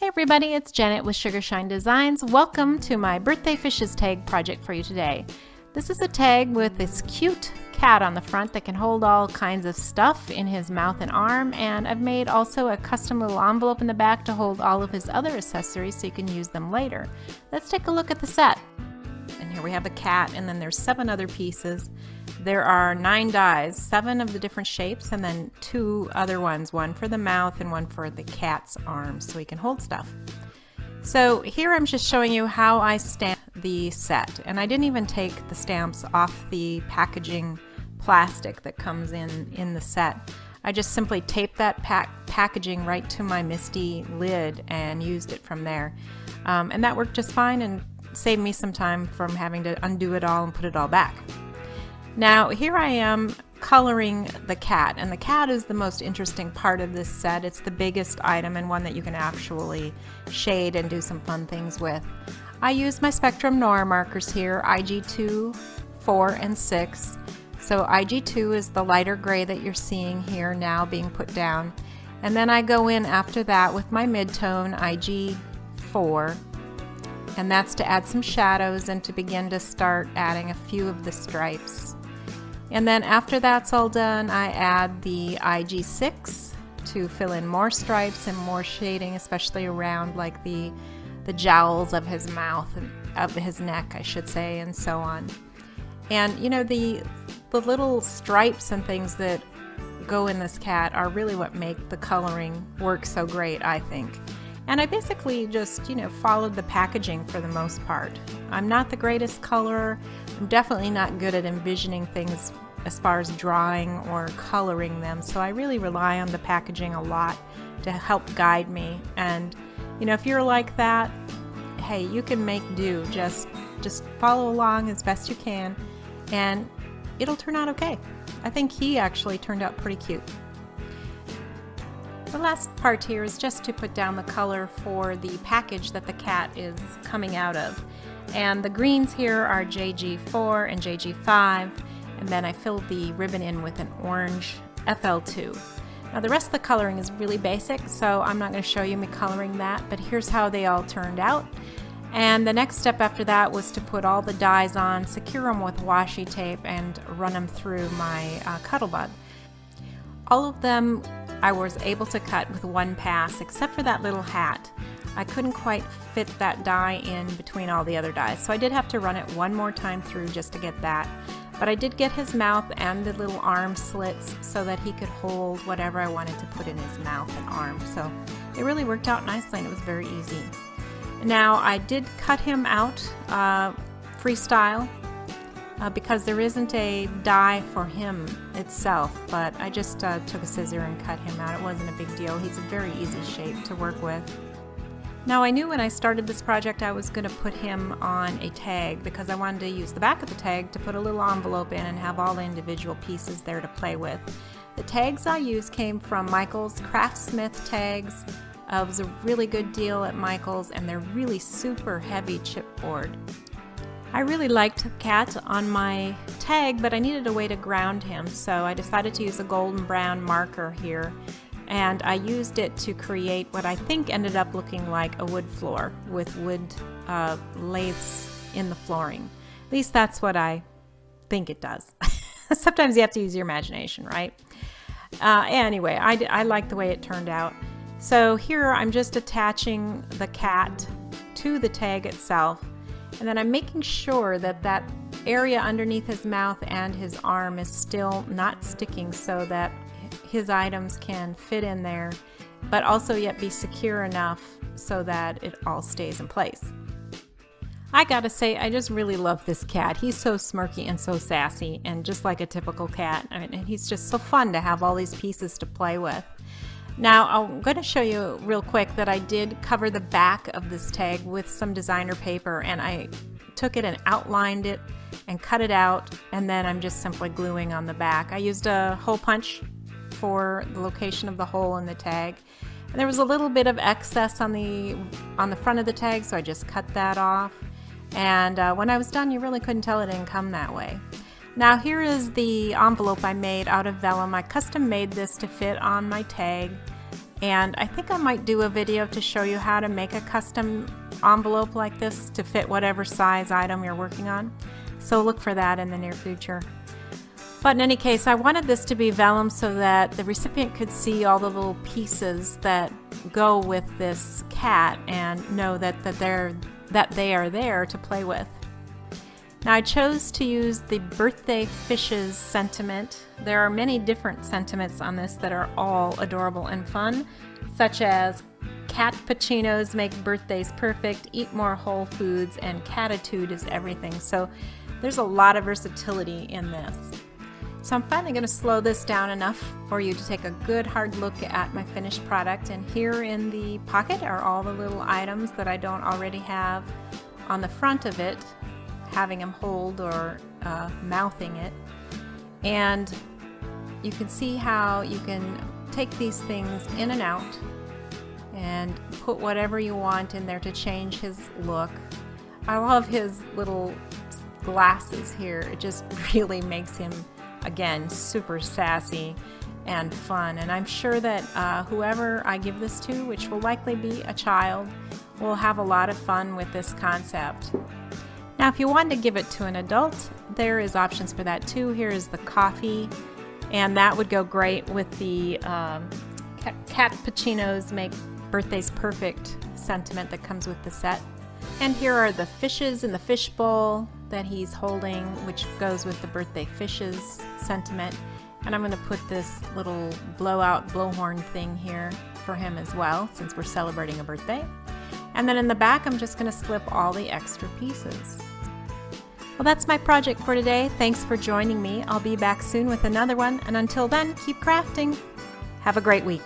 everybody, it's Janet with Sugar Shine Designs. Welcome to my Birthday Fishes tag project for you today. This is a tag with this cute cat on the front that can hold all kinds of stuff in his mouth and arm, and I've made also a custom little envelope in the back to hold all of his other accessories so you can use them later. Let's take a look at the set. And here we have a cat, and then there's 7 other pieces. There are 9 dies, 7 of the different shapes, and then 2 other ones, one for the mouth and one for the cat's arms so he can hold stuff. So here I'm just showing you how I stamp the set, and I didn't even take the stamps off the packaging plastic that comes in the set. I just simply taped that packaging right to my MISTI lid and used it from there. And that worked just fine and saved me some time from having to undo it all and put it all back. Now here I am coloring the cat, and the cat is the most interesting part of this set. It's the biggest item and one that you can actually shade and do some fun things with. I use my Spectrum Noir markers here, IG2, 4, and 6. So IG2 is the lighter gray that you're seeing here now being put down. And then I go in after that with my mid-tone IG4. And that's to add some shadows and to begin to start adding a few of the stripes. And then after that's all done, I add the IG6 to fill in more stripes and more shading, especially around like the jowls of his mouth and of his neck, I should say, and so on. And you know, the little stripes and things that go in this cat are really what make the coloring work so great, I think. And I basically just, followed the packaging for the most part. I'm not the greatest colorer. I'm definitely not good at envisioning things as far as drawing or coloring them. So I really rely on the packaging a lot to help guide me. And, if you're like that, hey, you can make do. Just follow along as best you can, and it'll turn out okay. I think he actually turned out pretty cute. The last part here is just to put down the color for the package that the cat is coming out of. And the greens here are JG4 and JG5, and then I filled the ribbon in with an orange FL2. Now the rest of the coloring is really basic, so I'm not going to show you me coloring that, but here's how they all turned out. And the next step after that was to put all the dies on, secure them with washi tape, and run them through my Cuttlebug. All of them I was able to cut with one pass, except for that little hat. I couldn't quite fit that die in between all the other dies, so I did have to run it one more time through just to get that. But I did get his mouth and the little arm slits so that he could hold whatever I wanted to put in his mouth and arm. So it really worked out nicely, and it was very easy. Now I did cut him out freestyle. Because there isn't a die for him itself, but I just took a scissor and cut him out. It wasn't a big deal. He's a very easy shape to work with. Now I knew when I started this project I was going to put him on a tag because I wanted to use the back of the tag to put a little envelope in and have all the individual pieces there to play with. The tags I used came from Michael's Craftsmith tags. It was a really good deal at Michael's, and they're really super heavy chipboard. I really liked the cat on my tag, but I needed a way to ground him, so I decided to use a golden brown marker here, and I used it to create what I think ended up looking like a wood floor with wood lathes in the flooring. At least that's what I think it does. Sometimes you have to use your imagination, right? Anyway, I like the way it turned out. So here I'm just attaching the cat to the tag itself. And then I'm making sure that that area underneath his mouth and his arm is still not sticking so that his items can fit in there, but also yet be secure enough so that it all stays in place. I gotta say, I just really love this cat. He's so smirky and so sassy, and just like a typical cat. I mean, he's just so fun to have all these pieces to play with. Now I'm going to show you real quick that I did cover the back of this tag with some designer paper, and I took it and outlined it and cut it out, and then I'm just simply gluing on the back. I used a hole punch for the location of the hole in the tag, and there was a little bit of excess on the front of the tag, so I just cut that off, and when I was done you really couldn't tell it didn't come that way. Now here is the envelope I made out of vellum. I custom made this to fit on my tag, And I think I might do a video to show you how to make a custom envelope like this to fit whatever size item you're working on. So look for that in the near future. But in any case, I wanted this to be vellum so that the recipient could see all the little pieces that go with this cat and know that they are there to play with. Now I chose to use the birthday fishes sentiment. There are many different sentiments on this that are all adorable and fun, such as cappuccinos make birthdays perfect, eat more whole foods, and Cattitude is everything. So there's a lot of versatility in this. So I'm finally going to slow this down enough for you to take a good hard look at my finished product. And here in the pocket are all the little items that I don't already have on the front of it, having them hold or mouthing it. And you can see how you can take these things in and out and put whatever you want in there to change his look. I love his little glasses here. It just really makes him, again, super sassy and fun. And I'm sure that whoever I give this to, which will likely be a child, will have a lot of fun with this concept. Now if you wanted to give it to an adult, there is options for that too. Here is the coffee, and that would go great with the cappuccinos make birthdays perfect sentiment that comes with the set. And here are the fishes in the fish bowl that he's holding, which goes with the birthday fishes sentiment. And I'm going to put this little blowhorn thing here for him as well, since we're celebrating a birthday. And then in the back, I'm just going to slip all the extra pieces. Well, that's my project for today. Thanks for joining me. I'll be back soon with another one, and until then, keep crafting. Have a great week.